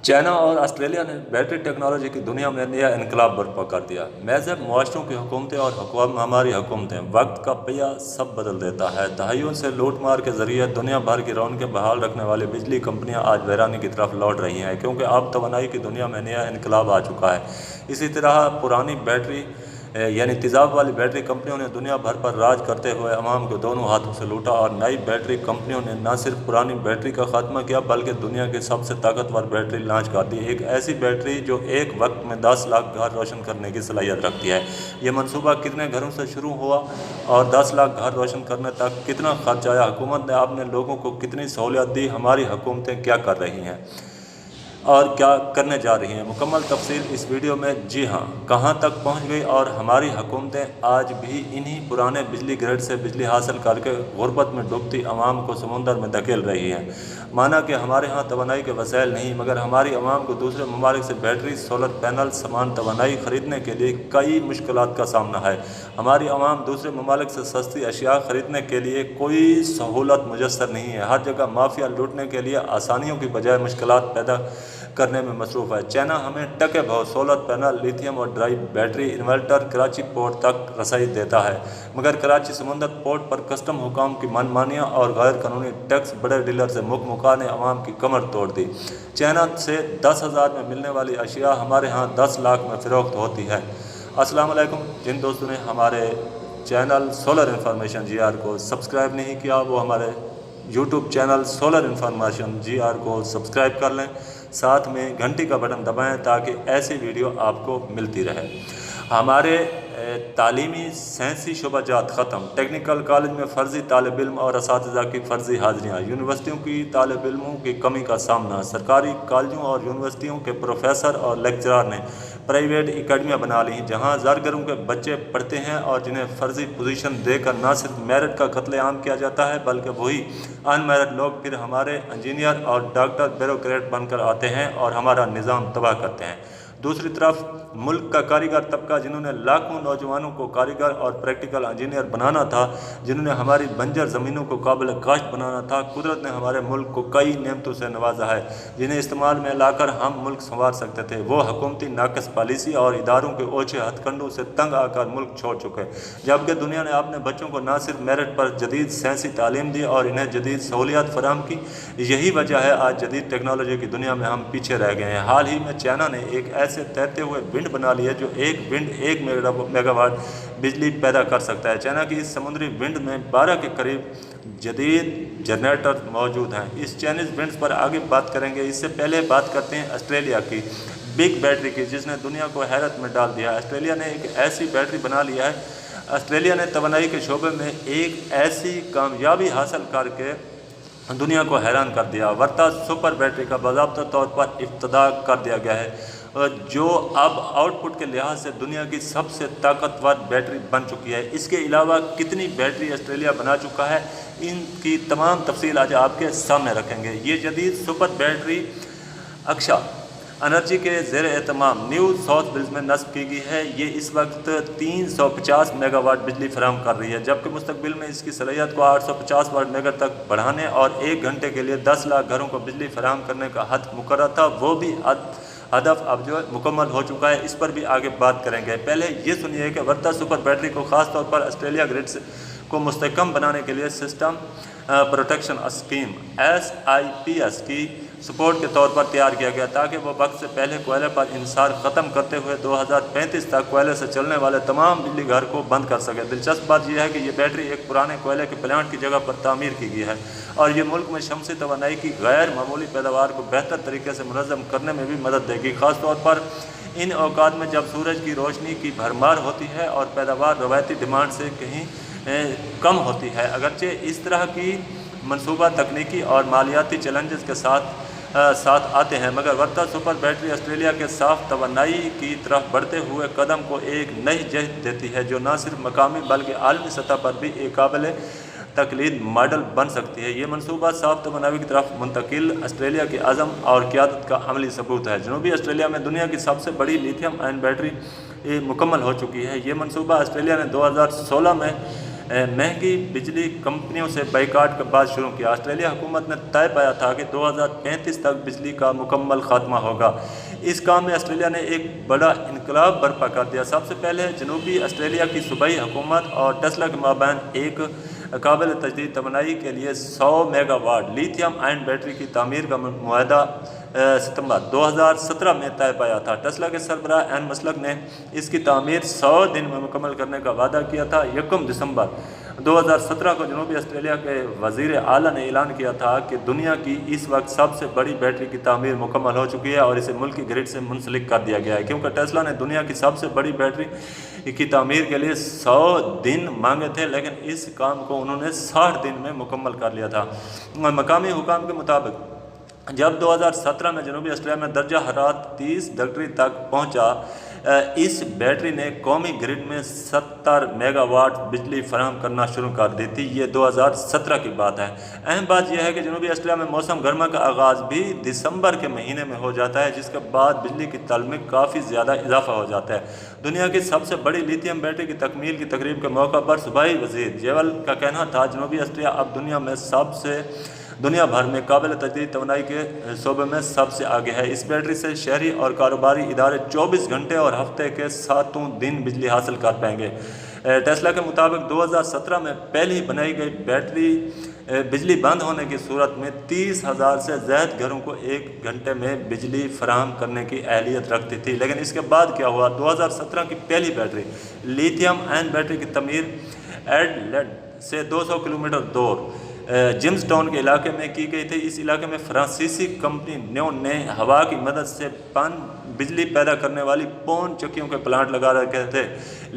China और Australia ने battery technology की दुनिया में नया इनकलाब बर्पा कर दिया। महज़ब मुआशरों की हुकूमतें और हमारी हुकूमतें वक्त का पहिया सब बदल देता है। दहाइयों से लूट मार के ज़रिए दुनिया भर की रौनकें बहाल रखने वाली बिजली कंपनियां आज वीरानी की तरफ लौट रही हैं, क्योंकि अब तवानाई की दुनिया में नया इनकलाब आ चुका है। इसी तरह पुरानी बैटरी यानी तेज़ाब वाली बैटरी कंपनियों ने दुनिया भर पर राज करते हुए अवाम को दोनों हाथों से लूटा, और नई बैटरी कंपनियों ने न सिर्फ पुरानी बैटरी का खात्मा किया बल्कि दुनिया की सबसे ताकतवर बैटरी लॉन्च कर दी। एक ऐसी बैटरी जो एक वक्त में 10 लाख घर रोशन करने की सलाहियत रखती है। ये मनसूबा कितने घरों से शुरू हुआ और 10 लाख घर रोशन करने तक कितना खर्च आया, हुकूमत ने अपने लोगों को कितनी सहूलियत दी, हमारी हुकूमतें क्या कर रही हैं और क्या करने जा रही हैं, मुकम्मल तफसील इस वीडियो में। जी हाँ, कहाँ तक पहुँच गई और हमारी हुकूमतें आज भी इन्हीं पुराने बिजली ग्रिड से बिजली हासिल करके गुर्बत में डूबती आवाम को समुंदर में धकेल रही हैं। माना कि हमारे यहाँ तवानाई के वसाइल नहीं, मगर हमारी आवाम को दूसरे ममालिक से बैटरी, सोलर पैनल समान तवानाई ख़रीदने के लिए कई मुश्किलात का सामना है। हमारी आवाम दूसरे ममालिक से सस्ती अशिया ख़रीदने के लिए कोई सहूलत मुयस्सर नहीं है। हर जगह माफिया लूटने के लिए आसानियों की बजाय मुश्किलात पैदा करने में मसरूफ़ है। चाइना हमें टके भाव सोलर पैनल, लिथियम और dry battery, inverter Karachi port तक रसाई देता है, मगर कराची समंदर पोर्ट पर कस्टम हुकाम की मनमानियाँ और गैर कानूनी टैक्स बड़े डीलर से मुका ने अवाम की कमर तोड़ दी। चाइना से 10,000 में मिलने वाली अशिया हमारे यहाँ 10 लाख में फ़रोख्त होती है। अस्सलाम वालेकुम। जिन दोस्तों ने हमारे चैनल सोलर इन्फॉर्मेशन GR को सब्सक्राइब नहीं किया, वो हमारे YouTube channel solar information GR को सब्सक्राइब कर लें, साथ में घंटी का बटन दबाएं ताकि ऐसी वीडियो आपको मिलती रहे। हमारे तालीमी साइंसी शोबाजात ख़त्म, टेक्निकल कॉलेज में फ़र्ज़ी तालिब इल्म और असातिज़ा की फ़र्ज़ी हाज़िरियाँ, यूनिवर्सिटियों की तालिब इल्मों की कमी का सामना, सरकारी कॉलेजों और यूनिवर्सिटियों के प्रोफेसर और लेक्चरार ने प्राइवेट एकेडमियाँ बना ली जहाँ ज़रगरों के बच्चे पढ़ते हैं और जिन्हें फ़र्ज़ी पोजीशन देकर न सिर्फ मेरिट का कत्लेआम किया जाता है बल्कि वही अनमेरिट लोग फिर हमारे इंजीनियर और डॉक्टर ब्यूरोक्रेट बनकर आते हैं और हमारा निज़ाम तबाह करते हैं। दूसरी तरफ मुल्क का कारीगर तबका, जिन्होंने लाखों नौजवानों को कारीगर और प्रैक्टिकल इंजीनियर बनाना था, जिन्होंने हमारी बंजर ज़मीनों को काबिल काश्त बनाना था, कुदरत ने हमारे मुल्क को कई नेमतों से नवाजा है जिन्हें इस्तेमाल में लाकर हम मुल्क संवार सकते थे। वो हुकूमती नाकस पॉलिसी और इदारों के ओछे हथकंडों से तंग आकर मुल्क छोड़ चुके, जबकि दुनिया ने अपने बच्चों को न सिर्फ मेरिट पर जदीद साइंसी तालीम दी और इन्हें जदीद सहूलियात फराहम की। यही वजह है आज जदीद टेक्नोलॉजी की दुनिया में हम पीछे रह गए हैं। हाल ही में चाइना ने एक ऐसे तैरते हुए विंड बना लिया जो एक विंड 1 मेगावाट बिजली पैदा कर सकता है। चाइना की इस समुद्री विंड में 12 के करीब जदीद जनरेटर मौजूद हैं। इस चाइनीज़ विंड्स पर आगे बात करेंगे। इससे पहले बात करते हैं ऑस्ट्रेलिया की बिग बैटरी की, जिसने दुनिया को हैरत में डाल दिया। ऑस्ट्रेलिया ने एक ऐसी बैटरी बना लिया है। ऑस्ट्रेलिया ने तवानाई के शोबे में एक ऐसी कामयाबी हासिल करके दुनिया को हैरान कर दिया। वर्ता सुपर बैटरी का बाज़ाब्ता तौर पर इफ्तिताह कर दिया गया है, जो अब आउटपुट के लिहाज से दुनिया की सबसे ताकतवर बैटरी बन चुकी है। इसके अलावा कितनी बैटरी ऑस्ट्रेलिया बना चुका है, इनकी तमाम तफसील आज आपके सामने रखेंगे। ये जदीद सुपर बैटरी अक्षा एनर्जी के ज़ेर एहतमाम न्यू साउथ वेल्स में नस्ब की गई है। ये इस वक्त 350 मेगावाट बिजली फराहम कर रही है, जबकि मुस्तकबिल में इसकी सलाहियत को 850 वाट मेगा तक बढ़ाने और 1 घंटे के लिए 10 लाख घरों को बिजली फराहम करने का हद मुकर्रर था। वो भी हदफ अब जो मुकम्मल हो चुका है, इस पर भी आगे बात करेंगे। पहले ये सुनिए कि वर्ता सुपर बैटरी को ख़ास तौर पर ऑस्ट्रेलिया ग्रिड को मुस्तकम बनाने के लिए सिस्टम प्रोटेक्शन स्कीम SIPS की सपोर्ट के तौर पर तैयार किया गया, ताकि वह वक्त से पहले कोयले पर इंसार ख़त्म करते हुए 2035 तक कोयले से चलने वाले तमाम बिजली घर को बंद कर सके। दिलचस्प बात यह है कि यह बैटरी एक पुराने कोयले के प्लांट की जगह पर तामीर की गई है और ये मुल्क में शमसी तवानाई की गैर मामूली पैदावार को बेहतर तरीके से मुनज़्ज़म करने में भी मदद देगी, ख़ास तौर पर इन औकात में जब सूरज की रोशनी की भरमार होती है और पैदावार रवायती डिमांड से कहीं कम होती है। अगरचे इस तरह की मनसूबा तकनीकी और मालियाती चैलेंजेस के साथ आते हैं, मगर वर्ता सुपर बैटरी ऑस्ट्रेलिया के साफ तवानाई की तरफ बढ़ते हुए कदम को एक नई जहत देती है, जो न सिर्फ मकामी बल्कि आलमी सतह पर भी एक काबिल तकलीद मॉडल बन सकती है। ये मनसूबा साफ तवानाई की तरफ मुंतकिल ऑस्ट्रेलिया के अज़म और क़यादत का अमली सबूत है। जनूबी ऑस्ट्रेलिया में दुनिया की सबसे बड़ी लिथियम आयन बैटरी मुकम्मल हो चुकी है। ये मनसूबा ऑस्ट्रेलिया ने 2016 में महंगी बिजली कंपनियों से बाइकाट का बाद शुरू किया। ऑस्ट्रेलिया हुकूमत ने तय पाया था कि 2035 तक बिजली का मुकम्मल खात्मा होगा। इस काम में ऑस्ट्रेलिया ने एक बड़ा इनकलाब बर्पा कर दिया। सबसे पहले जनूबी ऑस्ट्रेलिया की सूबाई हुकूमत और टेस्ला के माबैन एक काबिल तजदीद तवानाई के लिए 100 मेगावाट लिथियम आयन बैटरी की तामीर का मुआहदा सितंबर 2017 में तय पाया था। टेस्ला के सरबराह एन मसलक ने इसकी तामीर 100 दिन में मुकम्मल करने का वादा किया था। 1 दिसंबर 2017 को जनूबी ऑस्ट्रेलिया के वज़ीर आला ने ऐलान किया था कि दुनिया की इस वक्त सबसे बड़ी बैटरी की तामीर मुकम्मल हो चुकी है और इसे मुल्क की ग्रिड से मुंसलिक कर दिया गया है, क्योंकि टेस्ला ने दुनिया की सबसे बड़ी बैटरी की तामीर के लिए 100 दिन मांगे थे, लेकिन इस काम को उन्होंने 60 दिन में मुकम्मल कर लिया था। मकामी हुकाम के मुताबिक जब 2017 में जनूबी ऑस्ट्रेलिया में दर्जा हरारत 30 डिग्री तक पहुंचा, इस बैटरी ने कौमी ग्रिड में 70 मेगावाट बिजली फराहम करना शुरू कर दी थी। ये 2017 की बात है। अहम बात यह है कि जनूबी ऑस्ट्रेलिया में मौसम गर्मा का आगाज़ भी दिसंबर के महीने में हो जाता है, जिसके बाद बिजली की तलब में काफ़ी ज़्यादा इजाफा हो जाता है। दुनिया की सबसे बड़ी लिथियम बैटरी की तकमील की तकरीब के मौका पर सूबाई वज़ीर जेवल का कहना था, जनूबी ऑस्ट्रेलिया अब दुनिया भर में काबिल तजदीद तवानाई के शोबे में सबसे आगे है। इस बैटरी से शहरी और कारोबारी इदारे 24 घंटे और हफ्ते के 7 दिन बिजली हासिल कर पाएंगे। टेस्ला के मुताबिक 2017 में पहले ही बनाई गई बैटरी बिजली बंद होने की सूरत में 30,000 से ज़्यादा घरों को 1 घंटे में बिजली फराहम करने की अहलियत रखती थी। लेकिन इसके बाद क्या हुआ? 2017 की पहली बैटरी लिथियम आयन बैटरी की तमीर एडलेड से 200 किलोमीटर दूर जिम्सटाउन के इलाके में की गई थी। इस इलाके में फ्रांसीसी कंपनी न्योन ने हवा की मदद से बिजली पैदा करने वाली पौन चक्कियों के प्लांट लगा रखे थे।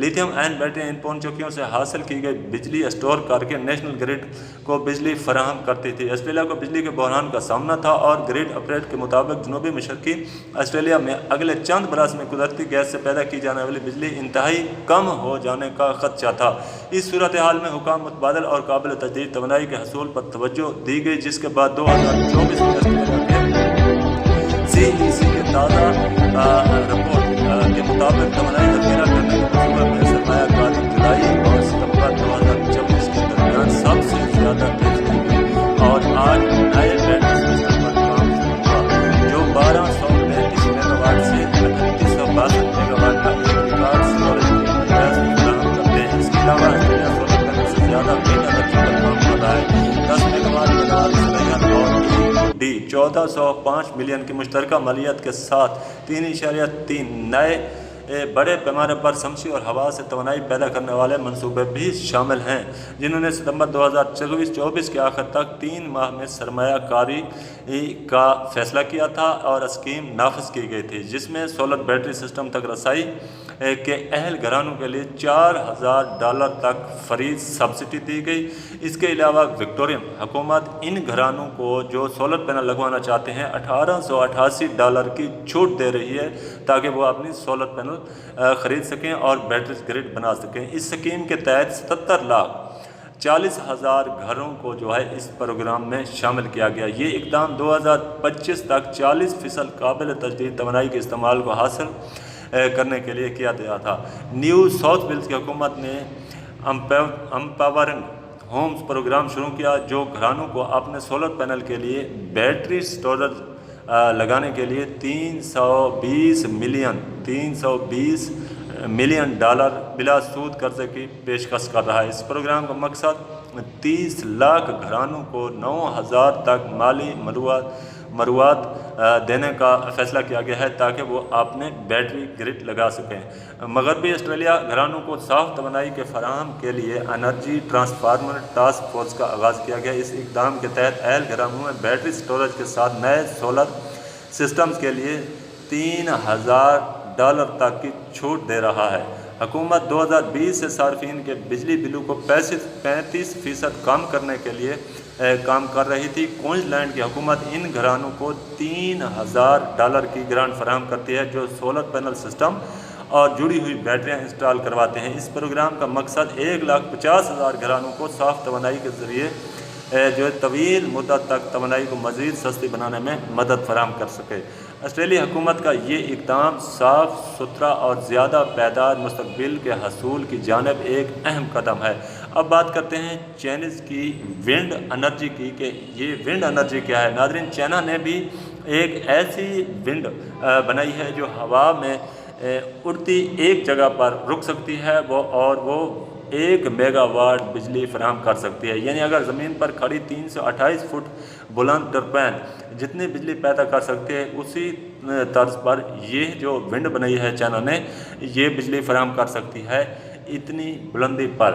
लिथियम आयन बैटरी इन पौन चक्कियों से हासिल की गई बिजली स्टोर करके नेशनल ग्रिड को बिजली फराहम करती थी। ऑस्ट्रेलिया को बिजली के बहरान का सामना था और ग्रिड ऑपरेटर के मुताबिक जनूबी मशरकी ऑस्ट्रेलिया में अगले चंद बरस में कुदरती गैस से पैदा की जाने वाली बिजली इंतहाई कम हो जाने का खदशा था। इस सूरत हाल में हुकाम मुतबादल और काबिल तजदीद तवानाई के हसूल पर तवज्जो दी गई, जिसके बाद 2024 में ऑस्ट्रेलिया के CEC के ताज़ा रिपोर्ट के मुताबिक तवानाई जखीरा करने के मनसूबे में सरमायाकारी जुलाई और सितंबर 2024 के दरमियान सबसे ज़्यादा तेज की गई और 8 नए बैटरी सिस्टम पर काम शुरू हुआ, जो 1235 मेगावाट से 3862 मेगावाट का एक रिकॉर्ड स्टोरेज की गैस फराहम करते हैं। इसके अलावा ऑस्ट्रेलिया सोलर पैनल से ज़्यादा ग्रीन एनर्जी पर काम कर रहा है। 10 मेगावाट बनारस सलाहियत और डी 1405 मिलियन की मुश्तरका मालियत के साथ 3.3 नए बड़े पैमाने पर शमसी और हवा से तवानाई पैदा करने वाले मंसूबे भी शामिल हैं, जिन्होंने सितंबर 2024 के आखिर तक 3 माह में सरमायाकारी का फैसला किया था और स्कीम नाफिज की गई थी, जिसमें सोलर बैटरी सिस्टम तक रसाई के अहल घरानों के लिए $4,000 तक फ्री सब्सिडी दी गई। इसके अलावा विक्टोरियन हुकूमत इन घरानों को जो सोलर पैनल लगवाना चाहते हैं $1,888 की छूट दे रही है, ताकि वो अपनी सोलर पैनल ख़रीद सकें और बैटरी ग्रिड बना सकें। इस स्कीम के तहत 77,40,000 घरों को जो है इस प्रोग्राम में शामिल किया गया। ये इक़दाम 2025 तक 40% काबिल तजदीद तवानाई के इस्तेमाल को हासिल करने के लिए किया गया था। न्यू साउथ वेल्स की हुकूमत ने एम्पावरिंग होम्स प्रोग्राम शुरू किया, जो घरानों को अपने सोलर पैनल के लिए बैटरी स्टोरेज लगाने के लिए $320 मिलियन बिला सूद कर्जे की पेशकश कर रहा है। इस प्रोग्राम का मकसद 30 लाख घरानों को 9,000 तक माली मरुआत देने का फैसला किया गया है, ताकि वो अपने बैटरी ग्रिड लगा सकें। मगरबी ऑस्ट्रेलिया घरानों को साफ तवानाई के फराहम के लिए एनर्जी ट्रांसफार्मर टास्क फोर्स का आगाज़ किया गया। इस इक़दाम के तहत अहल घरानों में बैटरी स्टोरेज के साथ नए सोलर सिस्टम्स के लिए $3,000 तक की छूट दे रहा है। हुकूमत 2020 से सार्फिन के बिजली बिलों को 35% कम करने के लिए काम कर रही थी। क्वींसलैंड की हुकूमत इन घरानों को $3,000 की ग्रांट फराहम करती है, जो सोलर पैनल सिस्टम और जुड़ी हुई बैटरियां इंस्टॉल करवाते हैं। इस प्रोग्राम का मकसद 1,50,000 घरानों को साफ तवानाई के ज़रिए जो तवील मुद्दत तक तवानाई को मज़ीद सस्ती बनाने में मदद फराहम कर सके। ऑस्ट्रेलिया हुकूमत का ये इक़दाम साफ़ सुथरा और ज़्यादा पायदार मुस्तक़बिल के हसूल की जानिब एक अहम कदम है। اب بات کرتے ہیں چائنیز کی ونڈ انرجی کی کہ یہ ونڈ انرجی کیا ہے۔ ناظرین، چائنا نے بھی ایک ایسی ونڈ بنائی ہے جو ہوا میں اڑتی ایک جگہ پر رک سکتی ہے وہ 1 میگا واٹ بجلی فراہم کر سکتی ہے، یعنی اگر زمین پر کھڑی 328 فٹ بلند ٹربائن جتنی بجلی پیدا کر سکتی ہے، اسی طرز پر یہ جو ونڈ بنائی ہے چائنا نے، یہ بجلی فراہم کر سکتی ہے اتنی بلندی پر،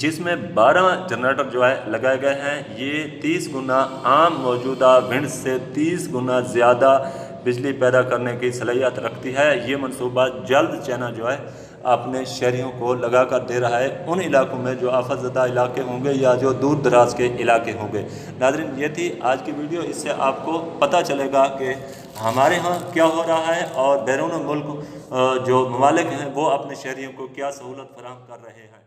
جس میں 12 جنریٹر جو ہے لگائے گئے ہیں۔ یہ 30 گنا عام موجودہ ونڈ سے 30 گنا زیادہ بجلی پیدا کرنے کی صلاحیت رکھتی ہے۔ یہ منصوبہ جلد چائنا جو ہے اپنے شہریوں کو لگا کر دے رہا ہے، ان علاقوں میں جو آفت زدہ علاقے ہوں گے یا جو دور دراز کے علاقے ہوں گے۔ ناظرین، یہ تھی آج کی ویڈیو، اس سے آپ کو پتہ چلے گا کہ ہمارے ہاں کیا ہو رہا ہے اور بیرون ملک جو ممالک ہیں وہ اپنے شہریوں کو کیا سہولت فراہم کر رہے ہیں۔